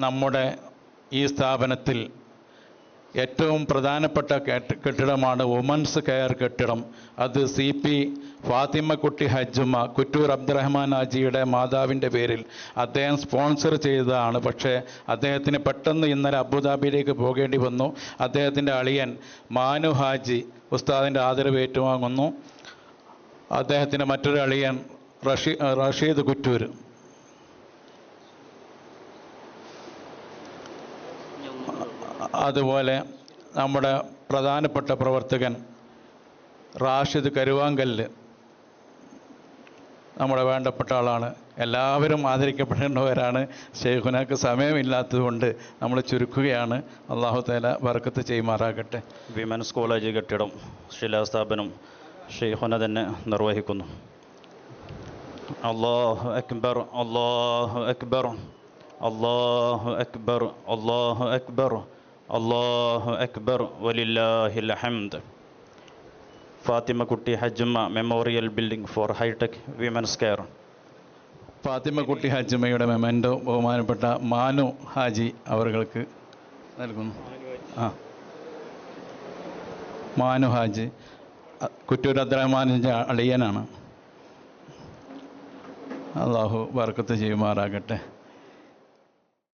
നമ്മുടെ ഈ സ്ഥാപനത്തിൽ ഏറ്റവും പ്രധാനപ്പെട്ട കെട്ടിടമാണ് വുമൻസ് കെയർ കെട്ടിടം. അത് CP ഫാത്തിമക്കുട്ടി ഹജ്ജുമ്മ കുറ്റൂർ അബ്ദുറഹ്മാൻ ഹാജിയുടെ മാതാവിൻ്റെ പേരിൽ അദ്ദേഹം സ്പോൺസർ ചെയ്തതാണ്. പക്ഷേ അദ്ദേഹത്തിന് പെട്ടെന്ന് ഇന്നലെ അബുദാബിയിലേക്ക് പോകേണ്ടി വന്നു. അദ്ദേഹത്തിൻ്റെ അളിയൻ മാനു ഹാജി ഉസ്താദിൻ്റെ ആദരവ് ഏറ്റുവാങ്ങുന്നു. അദ്ദേഹത്തിൻ്റെ മറ്റൊരു അളിയൻ റഷീദ് കുറ്റൂർ. അതുപോലെ നമ്മുടെ പ്രധാനപ്പെട്ട പ്രവർത്തകൻ റാഷിദ് കരുവാങ്കല്ല് നമ്മുടെ വേണ്ടപ്പെട്ട ആളാണ്. എല്ലാവരും ആദരിക്കപ്പെടേണ്ടവരാണ്. ഷെയ്ഖുനാക്ക് സമയമില്ലാത്തതുകൊണ്ട് നമ്മൾ ചുരുക്കുകയാണ്. അള്ളാഹു തആല ബർക്കത്ത് ചെയ്യുമാറാകട്ടെ. വിമൻസ് കോളേജ് കെട്ടിടം ശിലാസ്ഥാപനം ഷെയ്ഖുന തന്നെ നിർവഹിക്കുന്നു. അല്ലാഹു അക്ബർ, അല്ലാഹു അക്ബർ, അല്ലാഹു അക്ബർ, അല്ലാഹു അക്ബർ, അല്ലാഹു അക്ബർ, വലില്ലാഹിൽ ഹംദ്. Fathimakutty Hajjumma memorial building for hi tech women's care. Fathimakutty ഹജ്ജുമ്മയുടെ മെമൻറ്റോ ബഹുമാനപ്പെട്ട മാനു ഹാജി അവർക്ക് നൽകുന്നു. മാനു ഹാജി കുറ്റൂർ അബ്ദുറഹ്മാനിൻ്റെ അളിയനാണ്. അള്ളാഹു ബർക്കത്ത് ചെയ്യുമാറാകട്ടെ.